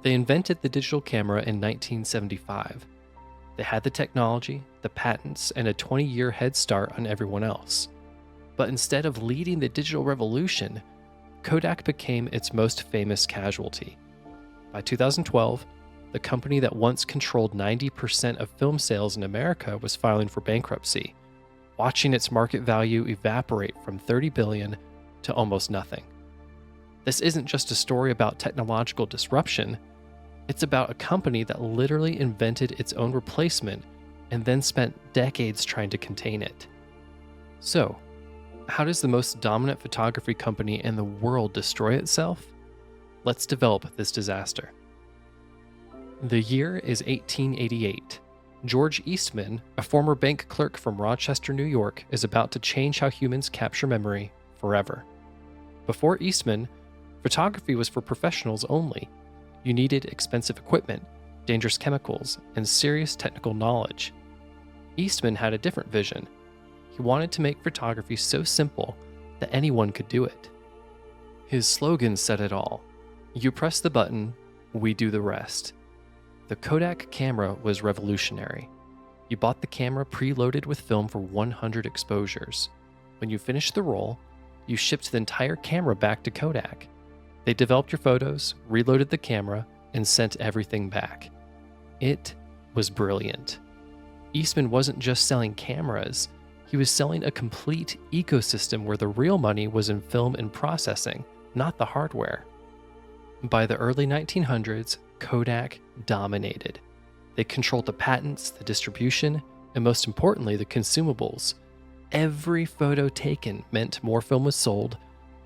They invented the digital camera in 1975. They had the technology, the patents, and a 20-year head start on everyone else. But instead of leading the digital revolution, Kodak became its most famous casualty. By 2012, the company that once controlled 90% of film sales in America was filing for bankruptcy, watching its market value evaporate from $30 billion to almost nothing. This isn't just a story about technological disruption, it's about a company that literally invented its own replacement and then spent decades trying to contain it. So, how does the most dominant photography company in the world destroy itself? Let's develop this disaster. The year is 1888. George Eastman, a former bank clerk from Rochester, New York, is about to change how humans capture memory forever. Before Eastman, photography was for professionals only. You needed expensive equipment, dangerous chemicals, and serious technical knowledge. Eastman had a different vision. He wanted to make photography so simple that anyone could do it. His slogan said it all. You press the button, we do the rest. The Kodak camera was revolutionary. You bought the camera preloaded with film for 100 exposures. When you finished the roll, you shipped the entire camera back to Kodak. They developed your photos, reloaded the camera, and sent everything back. It was brilliant. Eastman wasn't just selling cameras, he was selling a complete ecosystem where the real money was in film and processing, not the hardware. By the early 1900s, Kodak dominated. They controlled the patents, the distribution, and most importantly, the consumables. Every photo taken meant more film was sold,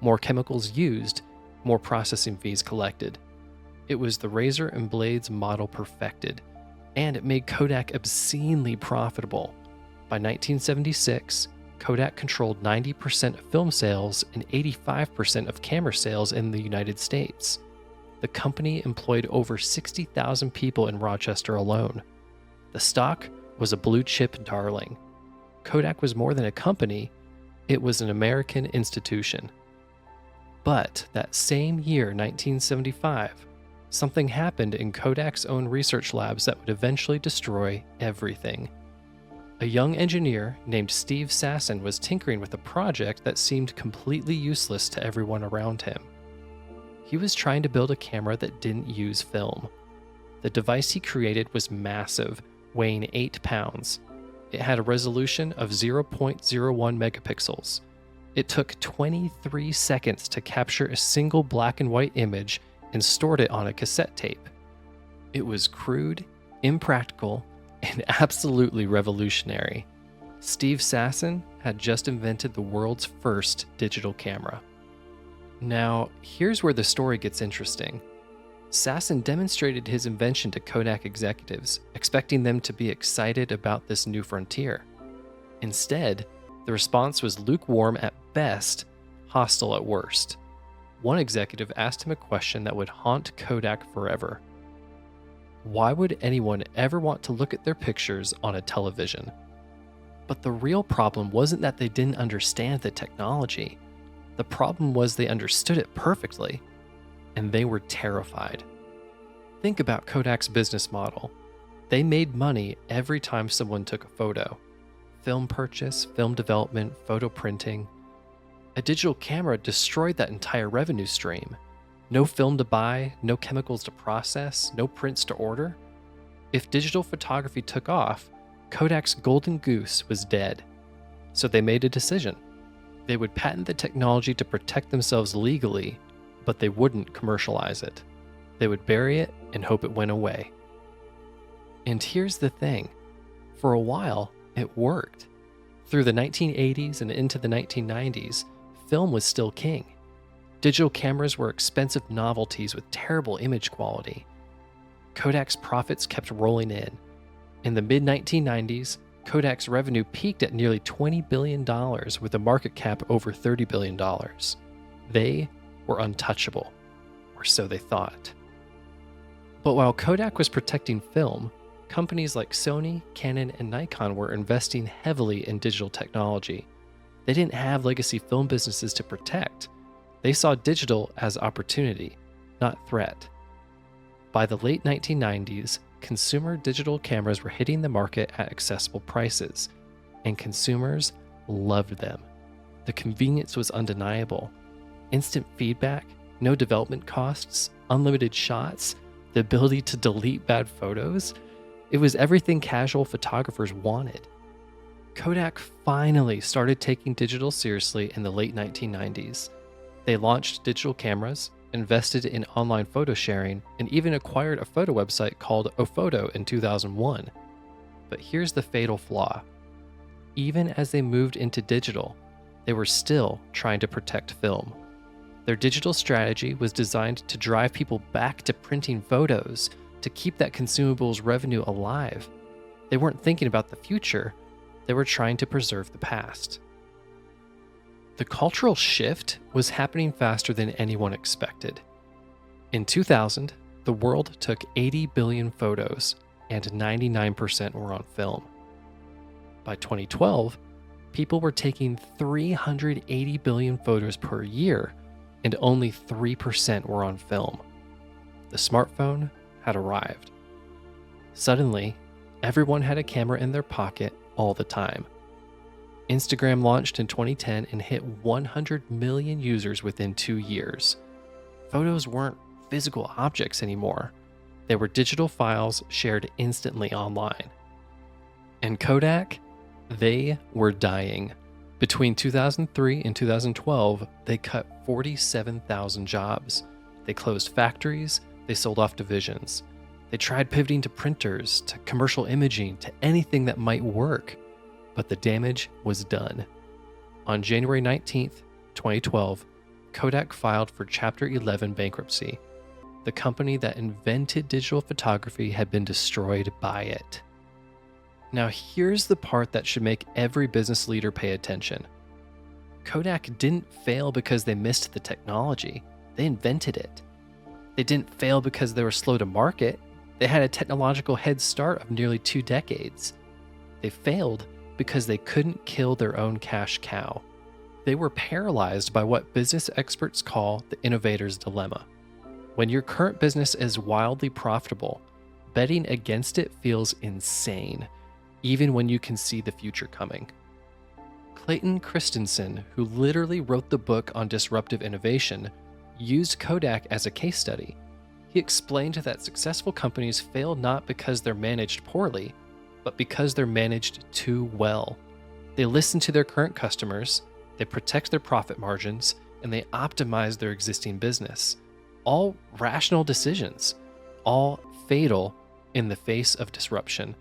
more chemicals used, more processing fees collected. It was the razor and blades model perfected, and it made Kodak obscenely profitable. By 1976, Kodak controlled 90% of film sales and 85% of camera sales in the United States. The company employed over 60,000 people in Rochester alone. The stock was a blue-chip darling. Kodak was more than a company, it was an American institution. But that same year, 1975, something happened in Kodak's own research labs that would eventually destroy everything. A young engineer named Steve Sasson was tinkering with a project that seemed completely useless to everyone around him. He was trying to build a camera that didn't use film. The device he created was massive, weighing 8 pounds. It had a resolution of 0.01 megapixels. It took 23 seconds to capture a single black and white image and stored it on a cassette tape. It was crude, impractical, and absolutely revolutionary. Steve Sasson had just invented the world's first digital camera. Now, here's where the story gets interesting. Sasson demonstrated his invention to Kodak executives, expecting them to be excited about this new frontier. Instead, the response was lukewarm at best, hostile at worst. One executive asked him a question that would haunt Kodak forever. Why would anyone ever want to look at their pictures on a television? But the real problem wasn't that they didn't understand the technology. The problem was they understood it perfectly, and they were terrified. Think about Kodak's business model. They made money every time someone took a photo. Film purchase, film development, photo printing. A digital camera destroyed that entire revenue stream. No film to buy, no chemicals to process, no prints to order. If digital photography took off, Kodak's golden goose was dead. So they made a decision. They would patent the technology to protect themselves legally, but they wouldn't commercialize it. They would bury it and hope it went away. And here's the thing. For a while, it worked. Through the 1980s and into the 1990s, film was still king. Digital cameras were expensive novelties with terrible image quality. Kodak's profits kept rolling in. In the mid-1990s, Kodak's revenue peaked at nearly $20 billion with a market cap over $30 billion. They were untouchable, or so they thought. But while Kodak was protecting film, companies like Sony, Canon, and Nikon were investing heavily in digital technology. They didn't have legacy film businesses to protect. They saw digital as opportunity, not threat. By the late 1990s, consumer digital cameras were hitting the market at accessible prices, and consumers loved them. The convenience was undeniable. Instant feedback, no development costs, unlimited shots, the ability to delete bad photos. It was everything casual photographers wanted. Kodak finally started taking digital seriously in the late 1990s. They launched digital cameras, invested in online photo sharing, and even acquired a photo website called Ophoto in 2001. But here's the fatal flaw. Even as they moved into digital, they were still trying to protect film. Their digital strategy was designed to drive people back to printing photos, to keep that consumables revenue alive. They weren't thinking about the future, they were trying to preserve the past. The cultural shift was happening faster than anyone expected. In 2000, the world took 80 billion photos, and 99% were on film. By 2012, people were taking 380 billion photos per year, and only 3% were on film. The smartphone had arrived. Suddenly, everyone had a camera in their pocket all the time. Instagram launched in 2010 and hit 100 million users within 2 years. Photos weren't physical objects anymore. They were digital files shared instantly online. And Kodak, they were dying. Between 2003 and 2012, they cut 47,000 jobs. They closed factories, they sold off divisions. They tried pivoting to printers, to commercial imaging, to anything that might work. But the damage was done. On January 19th, 2012, Kodak filed for Chapter 11 bankruptcy. The company that invented digital photography had been destroyed by it. Now here's the part that should make every business leader pay attention. Kodak didn't fail because they missed the technology. They invented it. They didn't fail because they were slow to market. They had a technological head start of nearly 2 decades. They failed because they couldn't kill their own cash cow. They were paralyzed by what business experts call the innovator's dilemma. When your current business is wildly profitable, betting against it feels insane, even when you can see the future coming. Clayton Christensen, who literally wrote the book on disruptive innovation, used Kodak as a case study. He explained that successful companies fail not because they're managed poorly, but because they're managed too well. They listen to their current customers, they protect their profit margins, and they optimize their existing business. All rational decisions, all fatal in the face of disruption.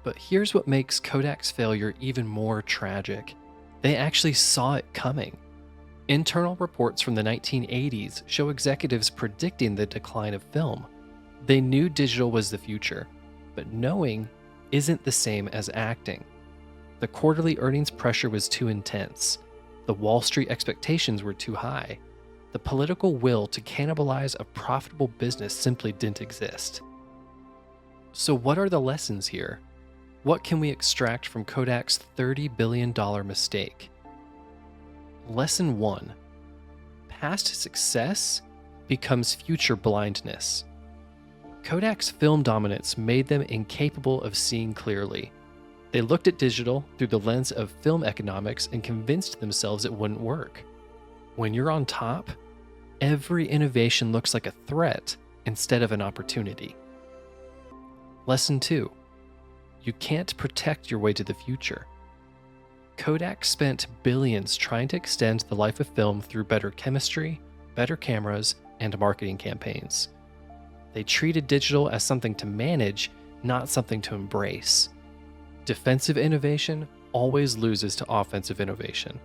But here's what makes Kodak's failure even more tragic. They actually saw it coming. Internal reports from the 1980s show executives predicting the decline of film. They knew digital was the future, but knowing isn't the same as acting. The quarterly earnings pressure was too intense. The Wall Street expectations were too high. The political will to cannibalize a profitable business simply didn't exist. So what are the lessons here? What can we extract from Kodak's $30 billion mistake? Lesson 1. Past success becomes future blindness. Kodak's film dominance made them incapable of seeing clearly. They looked at digital through the lens of film economics and convinced themselves it wouldn't work. When you're on top, every innovation looks like a threat instead of an opportunity. Lesson 2. You can't protect your way to the future. Kodak spent billions trying to extend the life of film through better chemistry, better cameras, and marketing campaigns. They treated digital as something to manage, not something to embrace. Defensive innovation always loses to offensive innovation.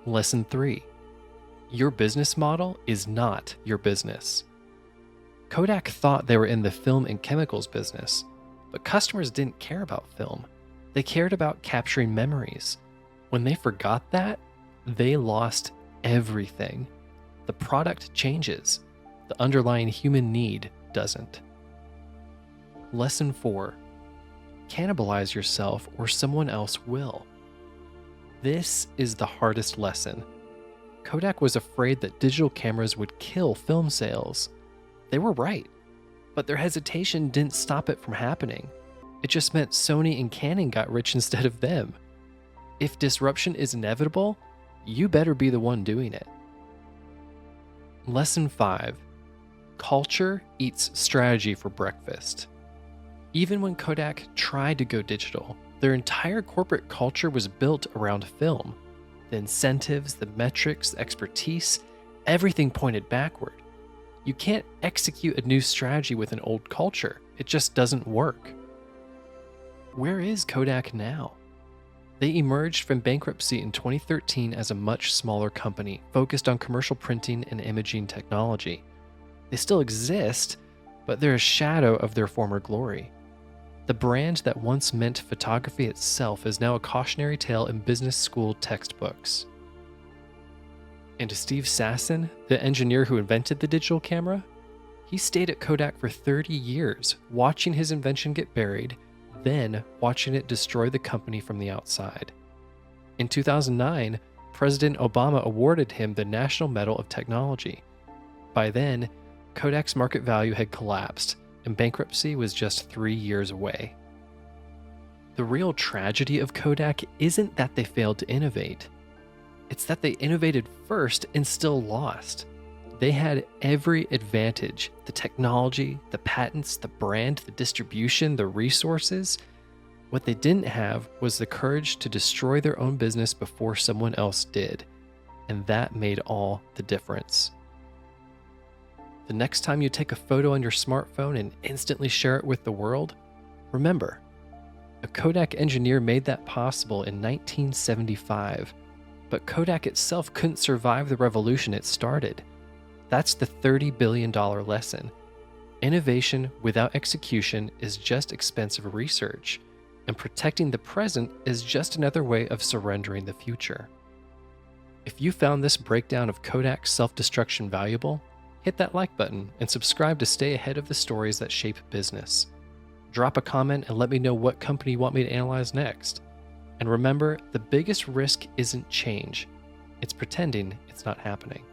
Lesson 3. Your business model is not your business. Kodak thought they were in the film and chemicals business, but customers didn't care about film. They cared about capturing memories. When they forgot that, they lost everything. The product changes. The underlying human need doesn't. Lesson 4. Cannibalize yourself or someone else will. This is the hardest lesson. Kodak was afraid that digital cameras would kill film sales. They were right, but their hesitation didn't stop it from happening. It just meant Sony and Canon got rich instead of them. If disruption is inevitable, you better be the one doing it. Lesson 5. Culture eats strategy for breakfast. Even when Kodak tried to go digital, their entire corporate culture was built around film. The incentives, the metrics, the expertise, everything pointed backward. You can't execute a new strategy with an old culture. It just doesn't work. Where is Kodak now? They emerged from bankruptcy in 2013 as a much smaller company focused on commercial printing and imaging technology. They still exist, but they're a shadow of their former glory. The brand that once meant photography itself is now a cautionary tale in business school textbooks. And to Steve Sasson, the engineer who invented the digital camera, he stayed at Kodak for 30 years, watching his invention get buried, then watching it destroy the company from the outside. In 2009, President Obama awarded him the National Medal of Technology. By then, Kodak's market value had collapsed, and bankruptcy was just 3 years away. The real tragedy of Kodak isn't that they failed to innovate. It's that they innovated first and still lost. They had every advantage: the technology, the patents, the brand, the distribution, the resources. What they didn't have was the courage to destroy their own business before someone else did, and that made all the difference. The next time you take a photo on your smartphone and instantly share it with the world, remember, a Kodak engineer made that possible in 1975, but Kodak itself couldn't survive the revolution it started. That's the $30 billion lesson. Innovation without execution is just expensive research, and protecting the present is just another way of surrendering the future. If you found this breakdown of Kodak's self-destruction valuable, hit that like button and subscribe to stay ahead of the stories that shape business. Drop a comment and let me know what company you want me to analyze next. And remember, the biggest risk isn't change. It's pretending it's not happening.